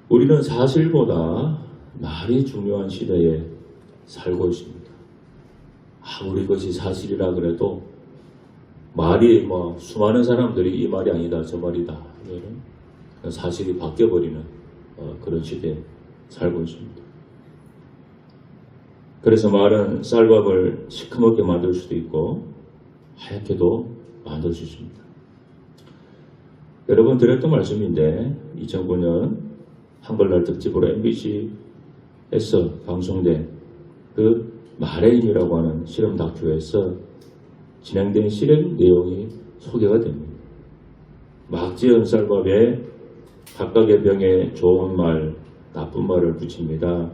우리는 사실보다 말이 중요한 시대에 살고 있습니다. 아무리 이것이 사실이라 그래도 말이 수많은 사람들이 이 말이 아니다 저 말이다 하면 사실이 바뀌어버리는 그런 시대에 살고 있습니다. 그래서 말은 쌀밥을 시커멓게 만들 수도 있고 하얗게도 만들 수 있습니다. 여러 번 드렸던 말씀인데 2009년 한글날 특집으로 MBC에서 방송된 그 말의 힘이라고 하는 실험 다큐에서 진행된 실험 내용이 소개가 됩니다. 막 지은 쌀밥에 각각의 병에 좋은 말, 나쁜 말을 붙입니다.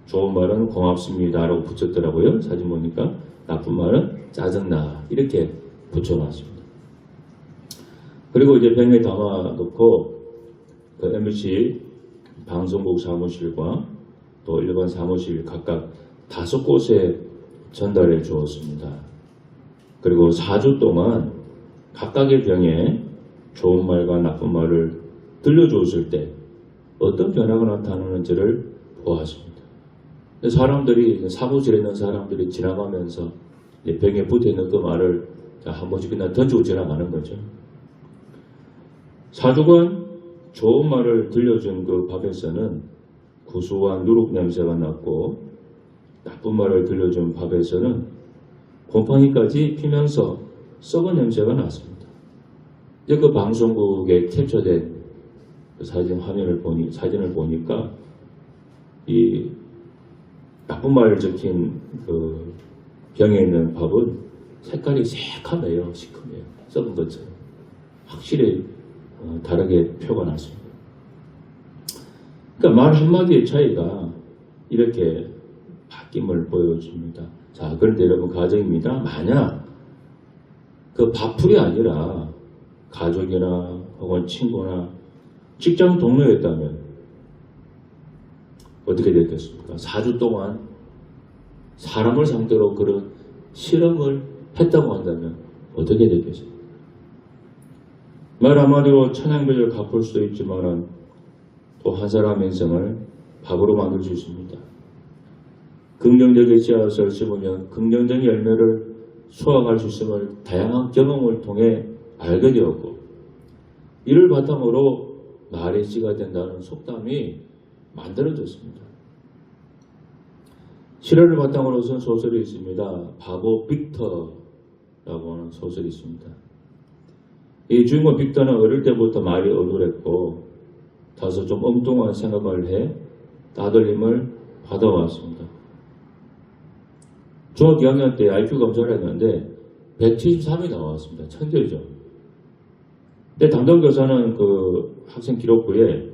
좋은 말은 고맙습니다 라고 붙였더라고요. 사진 보니까 나쁜 말은 짜증나 이렇게 붙여놨습니다. 그리고 이제 병에 담아놓고 그 MBC 방송국 사무실과 또 일반 사무실 각각 5곳에 전달해 주었습니다. 그리고 4주 동안 각각의 병에 좋은 말과 나쁜 말을 들려주었을 때 어떤 변화가 나타나는지를 보았습니다. 사람들이 사무실에 있는 사람들이 지나가면서 병에 붙어있는 그 말을 한 번씩 그냥 던지고 지나가는 거죠. 4주간 좋은 말을 들려준 그 밥에서는 구수한 누룩 냄새가 났고 나쁜 말을 들려준 밥에서는 곰팡이까지 피면서 썩은 냄새가 났습니다. 그 방송국에 캡처된 그 사진을 보니까 이 나쁜 말을 적힌 그 병에 있는 밥은 색깔이 새카매요, 시커매요, 썩은 것처럼 확실히 다르게 표가 났습니다. 그러니까 말 한마디의 차이가 이렇게 바뀜을 보여줍니다. 자, 그런데 여러분 가정입니다. 만약 그 밥풀이 아니라 가족이나 혹은 친구나 직장 동료였다면 어떻게 됐겠습니까? 4주 동안 사람을 상대로 그런 실험을 했다고 한다면 어떻게 됐겠습니까? 말 한마디로 천양빚을 갚을 수도 있지만 또 한 사람의 인생을 밥으로 만들 수 있습니다. 긍정적인 씨앗을 심으면 긍정적인 열매를 수확할 수 있음을 다양한 경험을 통해 알게 되었고 이를 바탕으로 말의 씨가 된다는 속담이 만들어졌습니다. 실화를 바탕으로 쓴 소설이 있습니다. 바보 빅터라고 하는 소설이 있습니다. 이 주인공 빅터는 어릴 때부터 말이 어눌했고 다소 좀 엉뚱한 생각을 해 따돌림을 받아왔습니다. 중학교 2학년 때 IQ 검사를 했는데 173이 나왔습니다. 천재죠. 근데 담당 교사는 그 학생 기록부에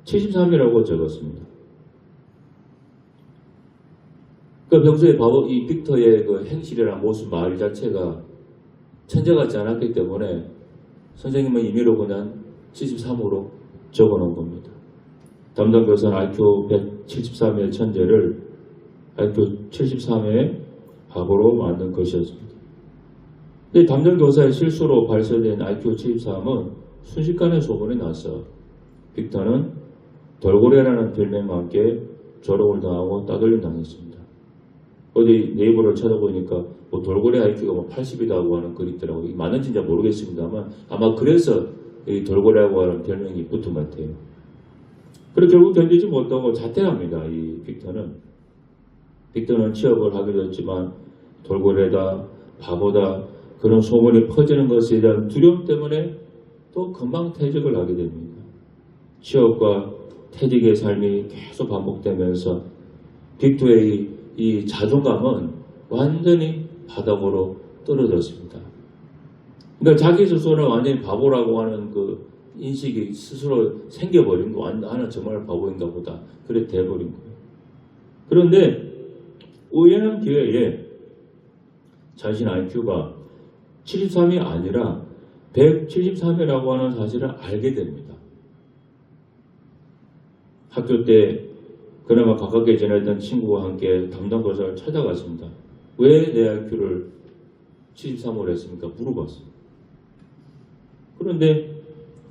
73이라고 적었습니다. 그 평소에 바보 이 빅터의 그 행실이나 모습 말 자체가 천재 같지 않았기 때문에 선생님은 임의로 그냥 73으로 적어 놓은 겁니다. 담당 교사는 IQ 173의 천재를 IQ 73의 바보로 만든 것이었습니다. 근데 담당 교사의 실수로 발설된 IQ 73은 순식간에 소문이 나서 빅터는 돌고래라는 별명과 함께 조롱을 당하고 따돌림 당했습니다. 어디 네이버를 찾아보니까 돌고래 IQ가 80이라고 하는 글이 있더라고요. 맞는지 잘 모르겠습니다만 아마 그래서 이 돌고래라고 하는 별명이 붙은 것 같아요. 그리고 결국 견디지 못하고 자퇴합니다. 이 빅터는 취업을 하게 됐지만 돌고래다, 바보다 그런 소문이 퍼지는 것에 대한 두려움 때문에 또 금방 퇴직을 하게 됩니다. 취업과 퇴직의 삶이 계속 반복되면서 빅터의 이 자존감은 완전히 바닥으로 떨어졌습니다. 그러니까 자기 스스로는 완전히 바보라고 하는 그 인식이 스스로 생겨버린 거, 나는 정말 바보인가 보다. 그래 돼버린 거예요. 그런데 우연한 기회에 자신 IQ가 73이 아니라 173이라고 하는 사실을 알게 됩니다. 학교 때 그나마 가깝게 지내던 친구와 함께 담당 교사를 찾아갔습니다. 왜 내 IQ를 73으로 했습니까? 물어봤어요. 그런데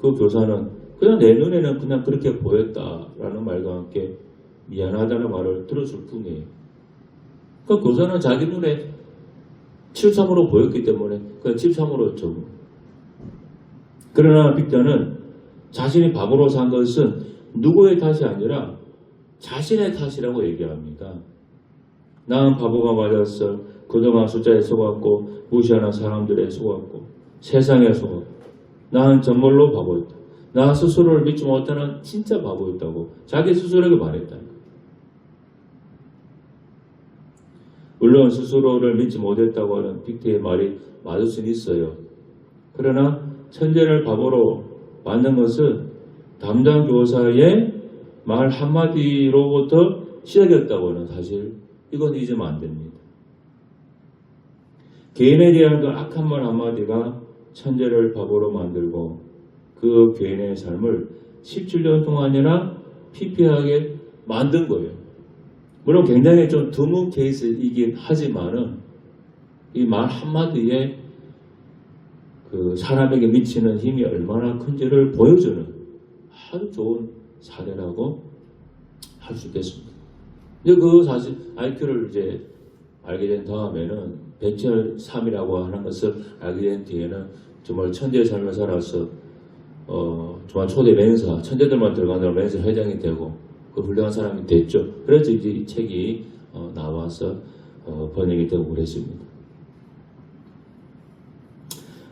그 교사는 그냥 내 눈에는 그냥 그렇게 보였다라는 말과 함께 미안하다는 말을 들었을 뿐이에요. 그러니까 교사는 자기 눈에 칠삼으로 보였기 때문에 그냥 칠삼으로 적은. 그러나 빅터는 자신이 바보로 산 것은 누구의 탓이 아니라 자신의 탓이라고 얘기합니다. 나는 바보가 맞았어. 그동안 숫자에 속았고 무시하는 사람들에 속았고 세상에 속았고 나는 정말로 바보였다. 나 스스로를 믿지 못하는 진짜 바보였다고 자기 스스로에게 말했다. 물론 스스로를 믿지 못했다고 하는 빅터의 말이 맞을 수는 있어요. 그러나 천재를 바보로 만든 것은 담당 교사의 말 한마디로부터 시작이었다고 하는 사실, 이건 잊으면 안 됩니다. 개인에 대한 그 악한 말 한마디가 천재를 바보로 만들고 그 개인의 삶을 17년 동안이나 피폐하게 만든 거예요. 물론 굉장히 좀 드문 케이스이긴 하지만은 이 말 한마디에 그 사람에게 미치는 힘이 얼마나 큰지를 보여주는 아주 좋은 사례라고 할 수 있겠습니다. 근데 그 사실 IQ를 이제 알게 된 다음에는 배철 3이라고 하는 것을 알게 된 뒤에는 정말 천재의 삶을 살아서 정말 초대 멘사, 천재들만 들어가는 멘사 회장이 되고 그 훌륭한 사람이 됐죠. 그래서 이제 이 책이 나와서 번역이 되고 그랬습니다.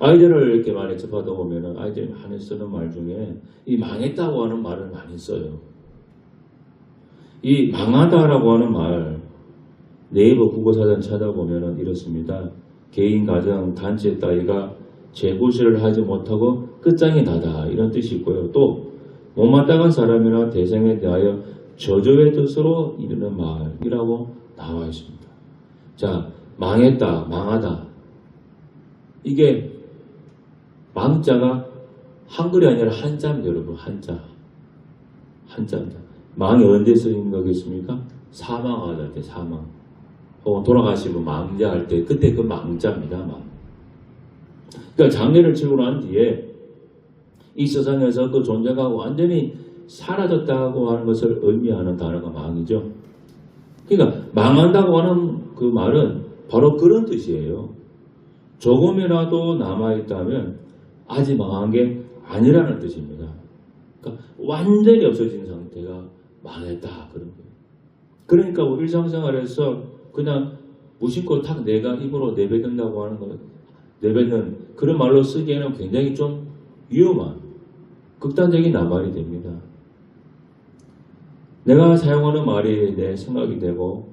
아이들을 이렇게 많이 접하다 보면은 아이들이 많이 쓰는 말 중에 이 망했다고 하는 말을 많이 써요. 이 망하다라고 하는 말 네이버 국어사전 찾아보면은 이렇습니다. 개인, 가정, 단체 따위가 재구실을 하지 못하고 끝장이 나다 이런 뜻이 있고요. 또 못마땅한 사람이나 대상에 대하여 저주의 뜻으로 이르는 말이라고 나와 있습니다. 자, 망했다, 망하다. 이게 망자가 한글이 아니라 한자입니다, 여러분. 한자입니다. 망이 언제 쓰인 거겠습니까? 사망하다 할 때 사망. 혹은 돌아가시면 망자 할 때 그때 그 망자입니다, 망. 그러니까 장례를 치고 난 뒤에 이 세상에서 그 존재가 완전히 사라졌다고 하는 것을 의미하는 단어가 망이죠. 그러니까 망한다고 하는 그 말은 바로 그런 뜻이에요. 조금이라도 남아있다면 아직 망한 게 아니라는 뜻입니다. 그러니까 완전히 없어진 상태가 망했다 그런 거예요. 그러니까 우리 일상생활에서 그냥 무심코 탁 내가 입으로 내뱉는다고 하는 거, 내뱉는 그런 말로 쓰기에는 굉장히 좀 위험한 극단적인 낱말이 됩니다. 내가 사용하는 말이 내 생각이 되고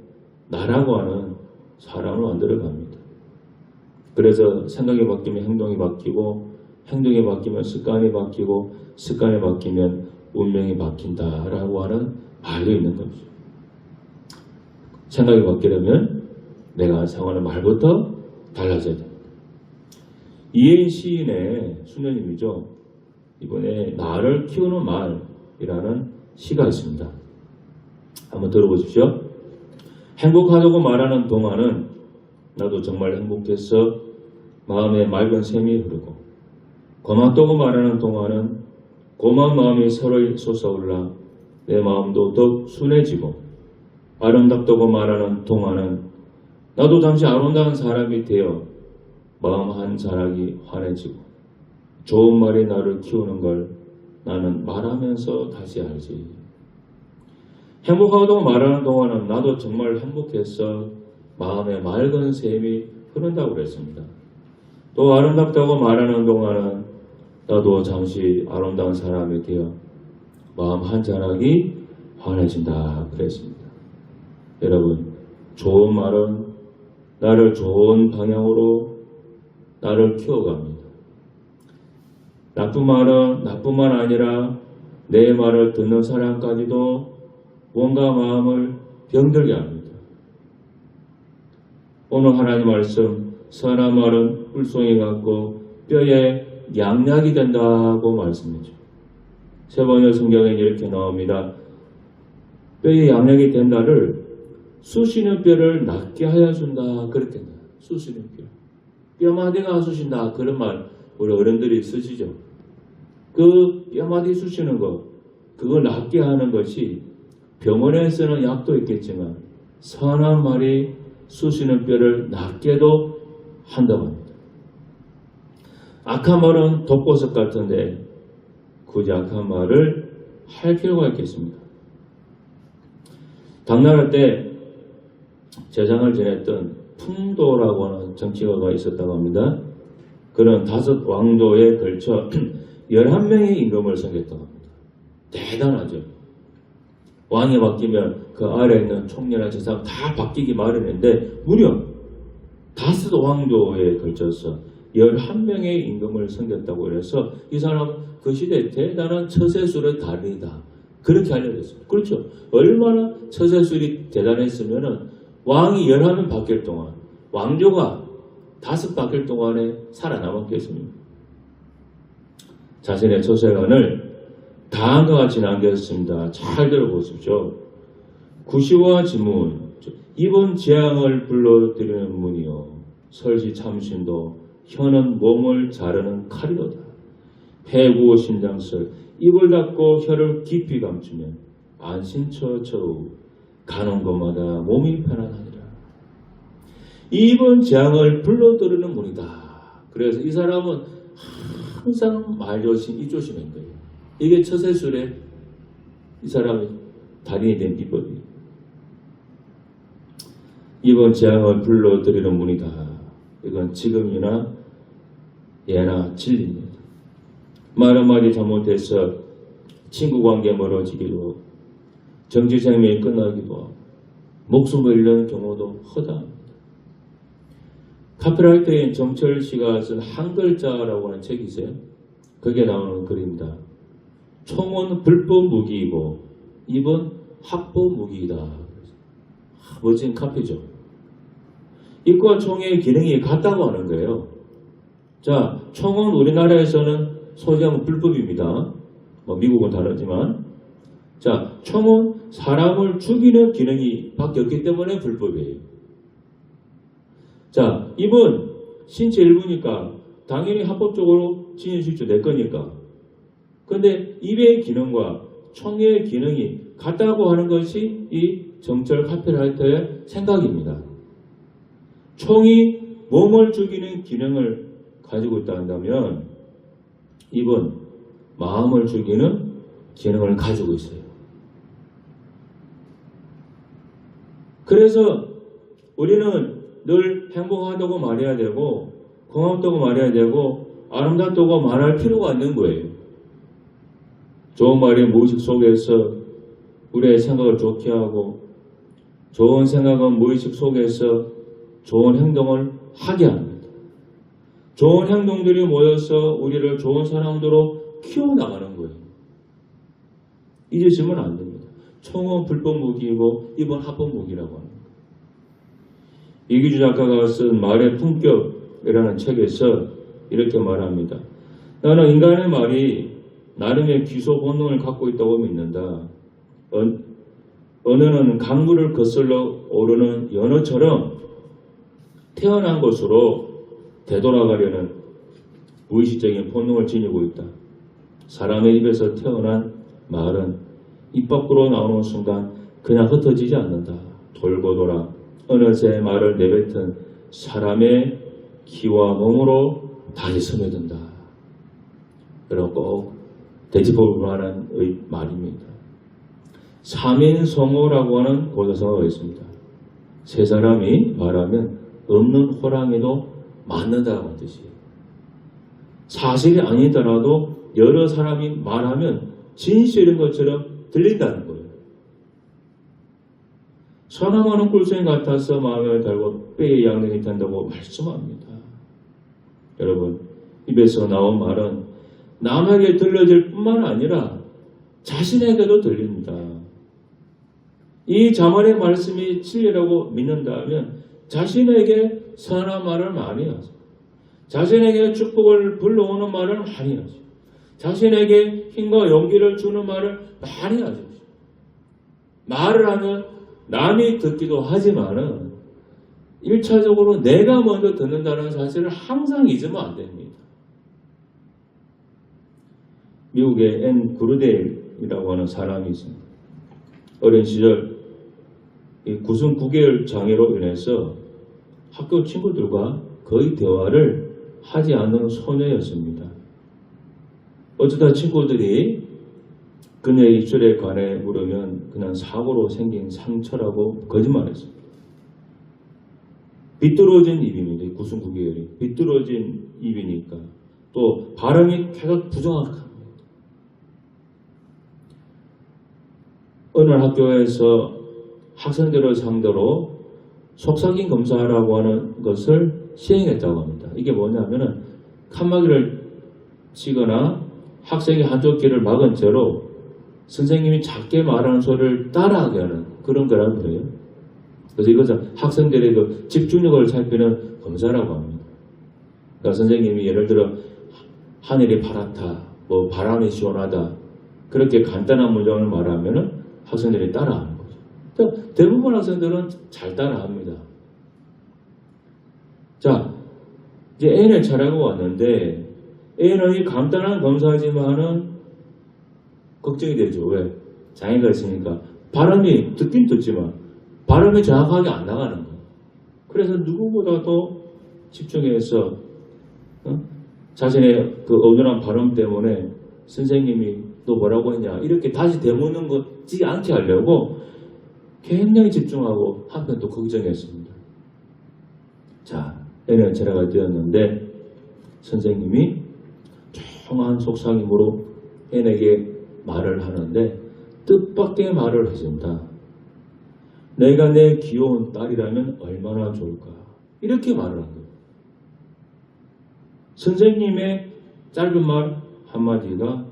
나라고 하는 사람을 만들어갑니다. 그래서 생각이 바뀌면 행동이 바뀌고 행동이 바뀌면 습관이 바뀌고 습관이 바뀌면 운명이 바뀐다라고 하는 말도 있는 거죠. 생각이 바뀌려면 내가 사용하는 말부터 달라져야 됩니다. 이혜인 시인의 수녀님이죠. 이번에 나를 키우는 말이라는 시가 있습니다. 한번 들어보십시오. 행복하다고 말하는 동안은 나도 정말 행복해서 마음에 맑은 샘이 흐르고 고맙다고 말하는 동안은 고마운 마음이 서로이 솟아올라 내 마음도 더욱 순해지고 아름답다고 말하는 동안은 나도 잠시 아름다운 사람이 되어 마음 한 자락이 환해지고 좋은 말이 나를 키우는 걸 나는 말하면서 다시 알지. 행복하다고 말하는 동안은 나도 정말 행복해서 마음에 맑은 샘이 흐른다고 그랬습니다. 또 아름답다고 말하는 동안은 나도 잠시 아름다운 사람이 되어 마음 한 자락이 환해진다 그랬습니다. 여러분, 좋은 말은 나를 좋은 방향으로 나를 키워갑니다. 나쁜 말은 나뿐만 아니라 내 말을 듣는 사람까지도 몸과 마음을 병들게 합니다. 오늘 하나님 말씀, 선한 말은 꿀송이 같고 뼈에 양약이 된다고 말씀이죠. 세 번의 성경에 이렇게 나옵니다. 뼈에 양약이 된다를 쑤시는 뼈를 낫게 하여 준다. 그렇게 나요. 쑤시는 뼈. 뼈마디가 쑤신다. 그런 말 우리 어른들이 쓰시죠. 그 뼈마디 쑤시는 거, 그걸 낫게 하는 것이 병원에서는 약도 있겠지만 선한 말이 쑤시는 뼈를 낫게도 한다고 합니다. 악한 말은 독보석 같은데 굳이 악한 말을 할 필요가 있겠습니까? 당나라 때 재상을 지냈던 풍도라고 하는 정치가가 있었다고 합니다. 그는 5 왕조에 걸쳐 11명의 임금을 섬겼다고 합니다. 대단하죠. 왕이 바뀌면 그 아래에 있는 총리나 재상 다 바뀌기 마련인데 무려 5 왕조에 걸쳐서 11명의 임금을 섬겼다고 해서 이 사람은 그 시대에 대단한 처세술의 달인이다. 그렇게 알려졌어요. 그렇죠. 얼마나 처세술이 대단했으면 왕이 11명 바뀔 동안 왕조가 5 바뀔 동안에 살아남았겠습니까? 자신의 처세관을 다음과 같이 남겼습니다. 잘 들어보십시오. 구시와 지문, 이번 재앙을 불러들이는 문이요. 설시 참신도 혀는 몸을 자르는 칼이로다. 해구 신장설, 입을 닫고 혀를 깊이 감추면 안신처처우 가는 곳마다 몸이 편안하니라. 이번 재앙을 불러들이는 문이다. 그래서 이 사람은 항상 말조심, 입조심인 거예요. 이게 처세술에 이 사람이 달인이 된 비법이에요. 이번 재앙을 불러들이는 문이다. 이건 지금이나 예나 진리입니다. 말 한마디 잘못해서 친구관계 멀어지기도 정치생명이 끝나기도 하고 목숨을 잃는 경우도 허다합니다. 카피라이터인 정철 씨가 쓴 한 글자라고 하는 책이 있어요. 거기에 나오는 글입니다. 총은 불법 무기이고 입은 합법 무기이다. 멋진 카피죠. 입과 총의 기능이 같다고 하는 거예요. 자, 총은 우리나라에서는 소지하면 불법입니다. 미국은 다르지만, 자, 총은 사람을 죽이는 기능이 밖에 없기 때문에 불법이에요. 자, 입은 신체 일부니까 당연히 합법적으로 지닐 수 있죠. 내 거니까. 근데 입의 기능과 총의 기능이 같다고 하는 것이 이 정철 카피라이터의 생각입니다. 총이 몸을 죽이는 기능을 가지고 있다 한다면 입은 마음을 죽이는 기능을 가지고 있어요. 그래서 우리는 늘 행복하다고 말해야 되고 고맙다고 말해야 되고 아름답다고 말할 필요가 있는 거예요. 좋은 말이 무의식 속에서 우리의 생각을 좋게 하고 좋은 생각은 무의식 속에서 좋은 행동을 하게 합니다. 좋은 행동들이 모여서 우리를 좋은 사람으로 키워나가는 거예요. 잊으시면 안 됩니다. 총은 불법 무기이고 입은 합법 무기라고 합니다. 이기주 작가가 쓴 말의 품격이라는 책에서 이렇게 말합니다. 나는 인간의 말이 나름의 기소 본능을 갖고 있다고 믿는다. 언어는 강물을 거슬러 오르는 연어처럼 태어난 것으로 되돌아가려는 무의식적인 본능을 지니고 있다. 사람의 입에서 태어난 말은 입 밖으로 나오는 순간 그냥 흩어지지 않는다. 돌고 돌아 어느새 말을 내뱉은 사람의 기와 몸으로 다시 스며든다. 여러분 꼭 되짚어볼 만한 말입니다. 3인성호라고 하는 고사성어가 있습니다. 3사람이 말하면 없는 호랑이도 맞는다는 뜻이에요. 사실이 아니더라도 여러 사람이 말하면 진실인 것처럼 들린다는 거예요. 선함하는 꿀송이 같아서 마음에 달고 뼈에 양념이 된다고 말씀합니다. 여러분, 입에서 나온 말은 남에게 들려질 뿐만 아니라 자신에게도 들립니다. 이 자문의 말씀이 진리라고 믿는다면 자신에게 선한 말을 많이 하세요. 자신에게 축복을 불러오는 말을 많이 하세요. 자신에게 힘과 용기를 주는 말을 많이 하십시오. 말을 하면 남이 듣기도 하지만은 1차적으로 내가 먼저 듣는다는 사실을 항상 잊으면 안 됩니다. 미국의 앤 구르데일이라고 하는 사람이 있습니다. 어린 시절 이 구순 9개월 장애로 인해서 학교 친구들과 거의 대화를 하지 않는 소녀였습니다. 어쩌다 친구들이 그녀의 입술에 관해 물으면 그냥 사고로 생긴 상처라고 거짓말했습니다. 비뚤어진 입입니다. 구순 9개월이 비뚤어진 입이니까 또 발음이 계속 부정확합니다. 어느 학교에서 학생들을 상대로 속삭임 검사라고 하는 것을 시행했다고 합니다. 이게 뭐냐면은 칸막이를 치거나 학생이 한쪽 귀를 막은 채로 선생님이 작게 말하는 소리를 따라하게 하는 그런 거라고 그래요. 그래서 이것은 학생들의 그 집중력을 살피는 검사라고 합니다. 그러니까 선생님이 예를 들어 하늘이 파랗다, 뭐 바람이 시원하다 그렇게 간단한 문장을 말하면은 학생들이 따라하는 거죠. 그러니까 대부분 학생들은 잘 따라합니다. 자, 이제 N의 차례가 왔는데 N은 이 간단한 검사지만은 걱정이 되죠. 왜? 장애가 있으니까 발음이 듣긴 듣지만 발음이 정확하게 안 나가는 거예요. 그래서 누구보다도 집중해서 자신의 그 어눌한 발음 때문에 선생님이 너 뭐라고 했냐 이렇게 다시 되묻는 거지 않게 하려고 굉장히 집중하고 한편 또 걱정했습니다. 자, N의 차례가 되었는데 선생님이 조용한 속삭임으로 N에게 말을 하는데 뜻밖의 말을 해준다. 내가 내 귀여운 딸이라면 얼마나 좋을까. 이렇게 말을 한 거예요. 선생님의 짧은 말 한마디가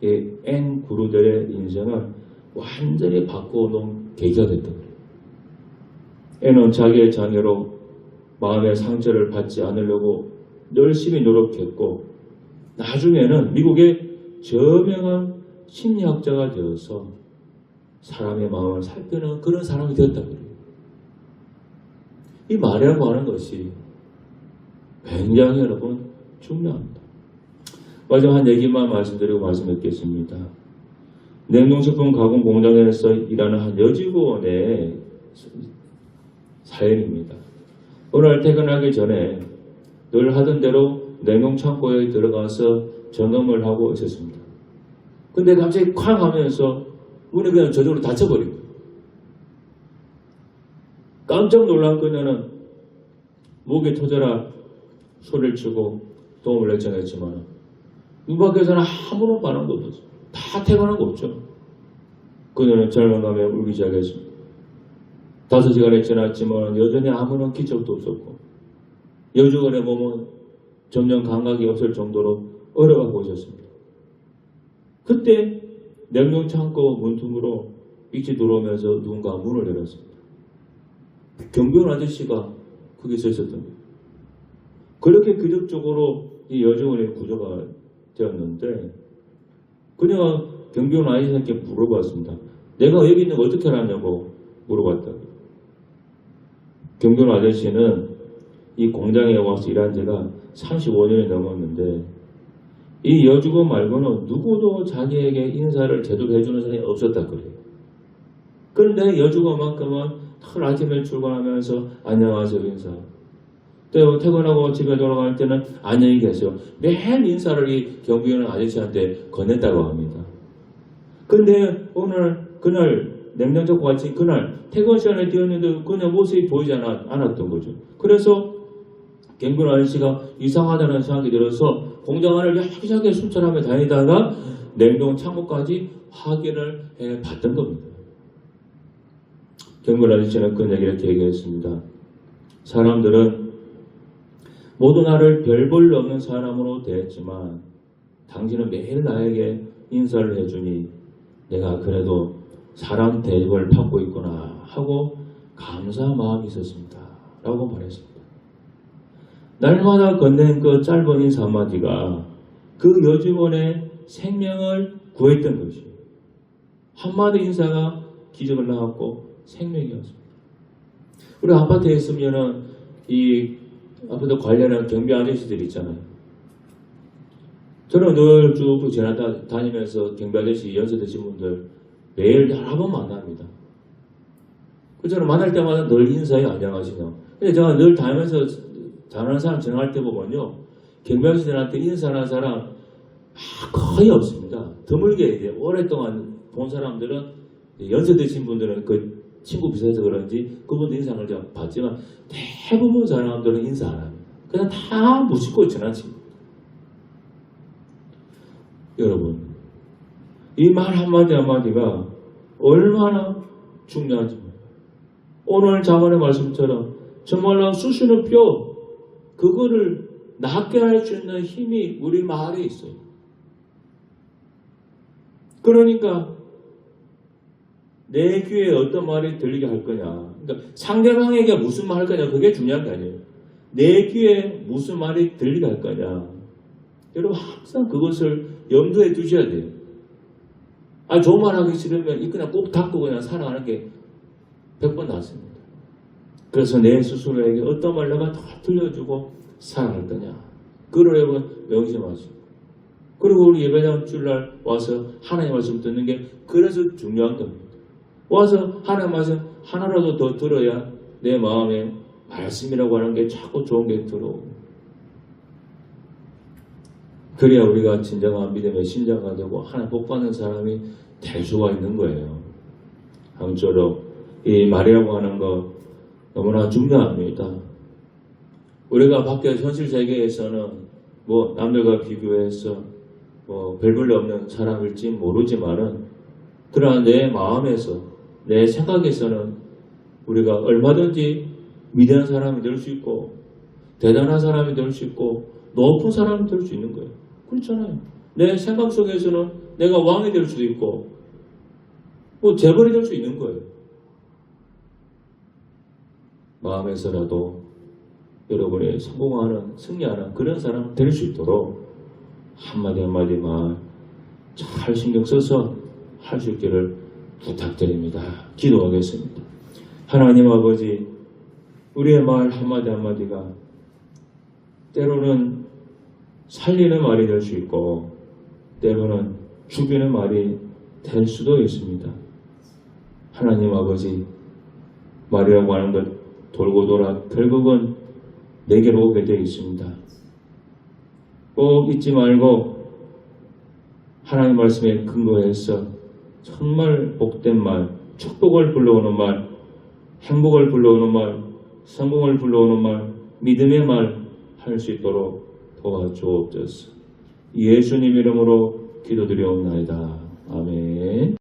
이 N 구르델의 인생을 완전히 바꿔놓은 계기가 됐던 거예요. N은 자기의 장애로 마음의 상처를 받지 않으려고 열심히 노력했고 나중에는 미국의 저명한 심리학자가 되어서 사람의 마음을 살피는 그런 사람이 되었다고 그래요. 이 말이라고 하는 것이 굉장히 여러분 중요합니다. 마지막 한 얘기만 말씀드리고 말씀드리겠습니다. 냉동식품 가공 공장에서 일하는 한 여직원의 사연입니다. 오늘 퇴근하기 전에 늘 하던 대로 냉동창고에 들어가서 점검을 하고 있었습니다. 근데 갑자기 쾅 하면서 문이 그냥 저절로 닫혀버린 거예요. 깜짝 놀란 그녀는 목이 터져라 소리를 치고 도움을 요청했지만 문 밖에서는 아무런 반응도 없었어요. 다 퇴근한 거 없죠. 그녀는 절망감에 울기 시작했습니다. 5시간이 지났지만 여전히 아무런 기척도 없었고 여직원의 몸은 점점 감각이 없을 정도로 얼어가고 있었습니다. 그때 냉동창고 문틈으로 빛이 들어오면서 누군가 문을 열었습니다. 경비원 아저씨가 거기 서 있었던 거예요. 그렇게 기적적으로 이 여직원의 구조가 되었는데 그녀가 경비원 아저씨한테 물어봤습니다. 내가 여기 있는 거 어떻게 알았냐고 물어봤다고. 경비원 아저씨는 이 공장에 와서 일한 지가 35년이 넘었는데 이 여직원 말고는 누구도 자기에게 인사를 제대로 해주는 사람이 없었다 그래요. 그런데 여직원만큼은 늘 아침에 출근하면서 안녕하세요 인사. 또 퇴근하고 집에 돌아갈 때는 안녕히 계세요. 매일 인사를 이 경비원 아저씨한테 건넸다고 합니다. 그런데 그날 냉장고 같이 그날 퇴근 시간에 뛰었는데 그냥 모습이 보이지 않았던 거죠. 그래서 경비원 아저씨가 이상하다는 생각이 들어서 공장 안을 여기저기 순찰하며 다니다가 냉동 창고까지 확인을 해봤던 겁니다. 경비원 아저씨는 그녀에게 이렇게 얘기했습니다. 사람들은 모두 나를 별 볼 일 없는 사람으로 대했지만 당신은 매일 나에게 인사를 해주니 내가 그래도 사람 대접을 받고 있구나 하고 감사한 마음이 있었습니다. 라고 말했습니다. 날마다 건넨 그 짧은 인사 한마디가 그 여직원의 생명을 구했던 것이에요. 한마디 인사가 기적을 낳았고 생명이었습니다. 우리 아파트에 있으면은 이 아파트 관련한 경비 아저씨들 있잖아요. 저는 늘 쭉쭉 지나다니면서 경비 아저씨 연세드신 분들 매일 여러 번 만납니다. 저는 만날 때마다 늘 인사해 안녕하시냐. 근데 제가 늘 다니면서 다른 사람 지나갈 때 보면요, 경비 아저씨들한테 인사하는 사람 거의 없습니다. 드물게 이제 오랫동안 본 사람들은 연세드신 분들은 그 친구 비슷해서 그런지 그분도 인상을 제가 봤지만 대부분 사람들은 인사 안 합니다. 그냥 다 무심코 지나칩니다. 여러분, 이 말 한마디 한마디가 얼마나 중요한지. 오늘 자문의 말씀처럼 정말로 쑤시는 뼈, 그거를 낫게 할 수 있는 힘이 우리 말에 있어요. 그러니까 내 귀에 어떤 말이 들리게 할 거냐, 그러니까 상대방에게 무슨 말 할 거냐, 그게 중요한 게 아니에요. 내 귀에 무슨 말이 들리게 할 거냐. 여러분 항상 그것을 염두에 두셔야 돼요. 좋은 말 하기 싫으면 그냥 꼭 닫고 그냥 살아가는 게 100번 낫습니다. 그래서 내 스스로에게 어떤 말 내가 다 들려주고 살아갈 거냐, 그걸 여러분 명심하시고, 그리고 우리 예배당 주일날 와서 하나님 말씀 듣는 게 그래서 중요한 겁니다. 와서 하나님 말씀 하나라도 더 들어야 내 마음에 말씀이라고 하는 게 자꾸 좋은 게 들어오고, 그래야 우리가 진정한 믿음의 신자가 되고 하나님 복받는 사람이 될 수가 있는 거예요. 아무쪼록 이 말이라고 하는 거 너무나 중요합니다. 우리가 밖에 현실 세계에서는 뭐 남들과 비교해서 뭐 별볼일 없는 사람일지 모르지만은, 그러나 내 마음에서 내 생각에서는 우리가 얼마든지 위대한 사람이 될 수 있고 대단한 사람이 될 수 있고 높은 사람이 될 수 있는 거예요. 그렇잖아요. 내 생각 속에서는 내가 왕이 될 수도 있고 뭐 재벌이 될 수 있는 거예요. 마음에서라도 여러분이 성공하는, 승리하는 그런 사람 될 수 있도록 한마디 한마디 말 잘 신경 써서 할 수 있기를 부탁드립니다. 기도하겠습니다. 하나님 아버지, 우리의 말 한마디 한마디가 때로는 살리는 말이 될 수 있고 때로는 죽이는 말이 될 수도 있습니다. 하나님 아버지, 말이라고 하는 것 돌고 돌아 결국은 내게로 오게 되어 있습니다. 꼭 잊지 말고 하나님 말씀에 근거해서 정말 복된 말, 축복을 불러오는 말, 행복을 불러오는 말, 성공을 불러오는 말, 믿음의 말 할 수 있도록 도와주옵소서. 예수님 이름으로 기도드리옵나이다. 아멘.